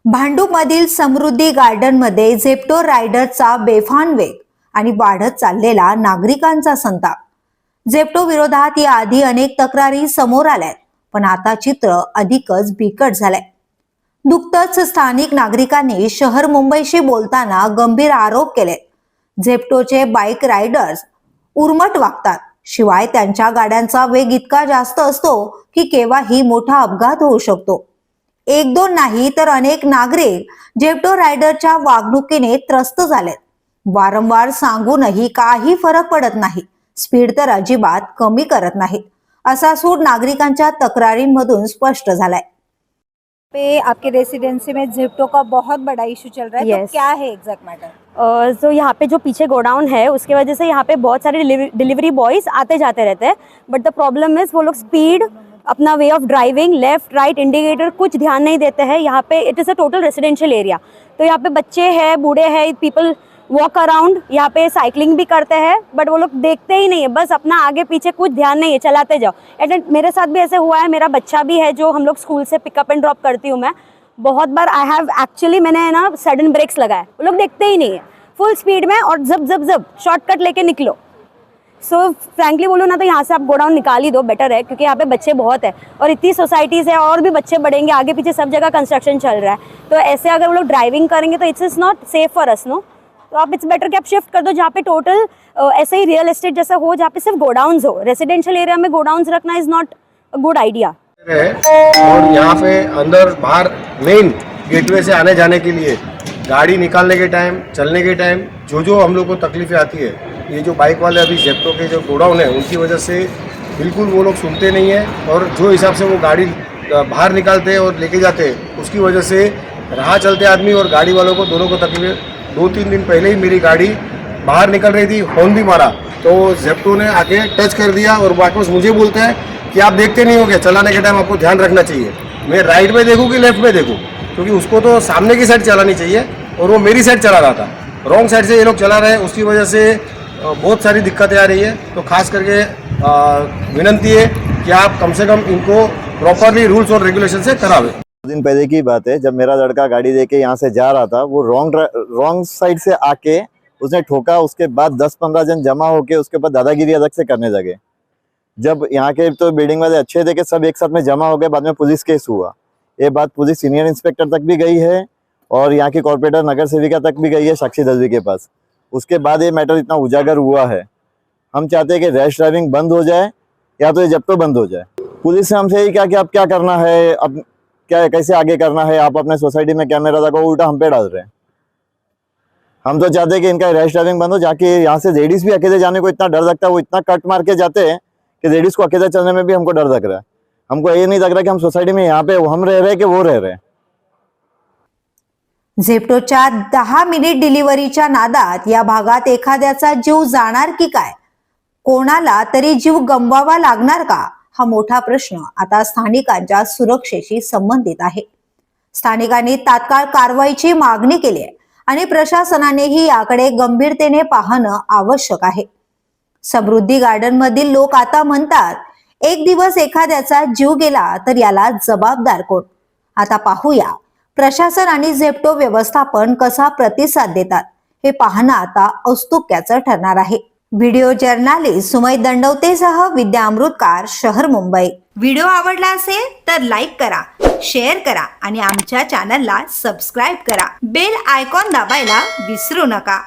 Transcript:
भांडूपमधील समृद्धी गार्डनमध्ये झेप्टो रायडरचा बेफाम वेग आणि वाढत चाललेला नागरिकांचा संताप। झेप्टो विरोधात याआधी अनेक तक्रारी समोर आल्यात, पण आता चित्र अधिकच बिकट झालंय। नुकतंच स्थानिक नागरिकांनी शहर मुंबईशी बोलताना गंभीर आरोप केले। झेप्टोचे बाईक रायडर्स उर्मट वागतात, शिवाय त्यांच्या गाड्यांचा वेग इतका जास्त असतो की केव्हाही मोठा अपघात होऊ शकतो। एक दोन नाही तर अनेक नागरिक झेप्टो रायडरच्या वागणुकीने त्रस्त झालेत। वारंवार सांगूनही काही फरक पडत नाही, स्पीड तर अजिबात कमी करत नाहीत, असा सूर नागरिकांच्या तक्रारींमधून स्पष्ट झालाय। पे आपके रेसिडेंसी में झेप्टो का बहुत बड़ा इशू चल रहा है। Yes. तो क्या है एग्जैक्ट मैटर? तो यहाँ पे जो पीछे गोडाउन है उसके वजह से यहाँ पे बहुत सारे डिलीवरी बॉयज आते जाते रहते हैं, बट द प्रॉब्लम इज वो लोग स्पीड, अपना way of driving, left right indicator कुछ ध्यान नहीं देते हैं। यहाँ पे it is a total residential area, तो यहाँ पे बच्चे हैं, बूढ़े हैं, पीपल वॉक अराउंड, यहाँ पे साइकिलिंग भी करते हैं, बट वो लोग देखते ही नहीं है, बस अपना आगे पीछे कुछ ध्यान नहीं है, चलाते जाओ। एंड मेरे साथ भी ऐसे हुआ है, मेरा बच्चा भी है जो हम लोग स्कूल से पिकअप एंड ड्रॉप करती हूँ मैं। बहुत बार आई हैव एक्चुअली मैंने ना सडन ब्रेक्स लगाए, वो लोग देखते ही नहीं है, फुल स्पीड में और जब जब जब शॉर्टकट लेके निकलो। सो फ्रैंकली बोलो ना तो यहाँ से आप गोडाउन निकाल ही दो, बेटर है, क्योंकि यहाँ पे बच्चे बहुत है और इतनी सोसाइटीज़ है और भी बच्चे बढ़ेंगे, आगे पीछे सब जगह कंस्ट्रक्शन चल रहा है। तो ऐसे अगर वो लोग ड्राइविंग करेंगे तो it's not safe for us, no. तो आप इट्स बेटर कि आप शिफ्ट कर दो जहाँ पे टोटल ऐसे ही रियल एस्टेट जैसा हो, जहाँ पे सिर्फ गोडाउन्स हो। रेसिडेंशियल एरिया में गोडाउन्स रखना is not a good idea है। और यहाँ पे अंदर बाहर मेन गेटवे से आने जाने के लिए गाड़ी निकालने के टाइम, चलने के टाइम जो हम लोग को तकलीफें आती है, ये जो बाइक वाले अभी झेप्टो के जो गोडाउन है उनकी वजह से बिल्कुल वो लोग सुनते नहीं है। और जो हिसाब से वो गाड़ी बाहर निकालते हैं और लेके जाते हैं, उसकी वजह से राह चलते आदमी और गाड़ी वालों को दोनों को तकलीफें। 2-3 दिन पहले ही मेरी गाड़ी बाहर निकल रही थी, हॉर्न भी मारा तो झेप्टो ने आके टच कर दिया और वापस मुझे बोलते हैं कि आप देखते नहीं हो क्या, चलाने के टाइम आपको ध्यान रखना चाहिए। मैं राइट में देखूँ कि लेफ्ट में देखूँ, क्योंकि उसको तो सामने की साइड चलानी चाहिए और वो मेरी साइड चला रहा था। रॉन्ग साइड से ये लोग चला रहे हैं, उसकी वजह से बहुत सारी दिक्कतें आ रही है। तो खास करके विनंती है कि आप कम से कम इनको प्रॉपरली रूल्स और रेगुलेशन से करावें। 2 दिन पहले की बात है, जब मेरा लड़का गाड़ी लेके यहाँ से जा रहा था, वो रॉन्ग साइड से आके उसने ठोका। उसके बाद 10-15 जन जमा होके उसके ऊपर दादागिरी अलग से करने लगे। जब यहाँ के तो बिल्डिंग वाले अच्छे थे कि सब एक साथ में जमा हो गए, बाद में पुलिस केस हुआ। ये बात पुलिस सीनियर इंस्पेक्टर तक भी गई है और यहाँ की कॉर्पोरेटर नगर सेविका तक भी गई है साक्षी दलवी के पास। उसके बाद ये मैटर इतना उजागर हुआ है। हम चाहते हैं कि रैश ड्राइविंग बंद हो जाए या तो ये झेप्टो बंद हो जाए। पुलिस से हमसे यही क्या कि आप क्या करना है, अब क्या कैसे आगे करना है, आप अपने सोसाइटी में कैमरा लगाओ, उल्टा हम पे डाल रहे हैं। हम तो चाहते हैं कि इनका रैश ड्राइविंग बंद हो। जाके यहाँ से लेडीज भी अकेले जाने को इतना डर लगता है, वो इतना कट मार के जाते हैं कि लेडीज को अकेले चलने में भी हमको डर लग रहा है। हमको ये नहीं लग रहा कि हम सोसाइटी में यहाँ पे हम रह रहे हैं कि वो रह रहे हैं। झेप्टोच्या 10 मिनिट डिलिव्हरीच्या नादात या भागात एखाद्याचा जीव जाणार की काय, कोणाला तरी जीव गमवावा लागणार का, हा मोठा प्रश्न आता स्थानिकांच्या सुरक्षेशी संबंधित आहे। स्थानिकांनी तात्काळ कारवाईची मागणी केली आहे आणि प्रशासनानेही याकडे गंभीरतेने पाहणं आवश्यक आहे। समृद्धी गार्डन मधील लोक आता म्हणतात, एक दिवस एखाद्याचा जीव गेला तर याला जबाबदार कोण। आता पाहूया प्रशासन आणि झेप्टो व्यवस्थापन कसा प्रतिसाद देतात, हे पाहणं आता औत्सुक्याचं ठरणार आहे। व्हिडिओ जर्नालिस्ट सुमय दंडवतेसह विद्या अमृतकार, शहर मुंबई। व्हिडिओ आवडला असेल तर लाईक करा, शेअर करा आणि आमच्या चॅनलला सबस्क्राईब करा। बेल आयकॉन दाबायला विसरू नका।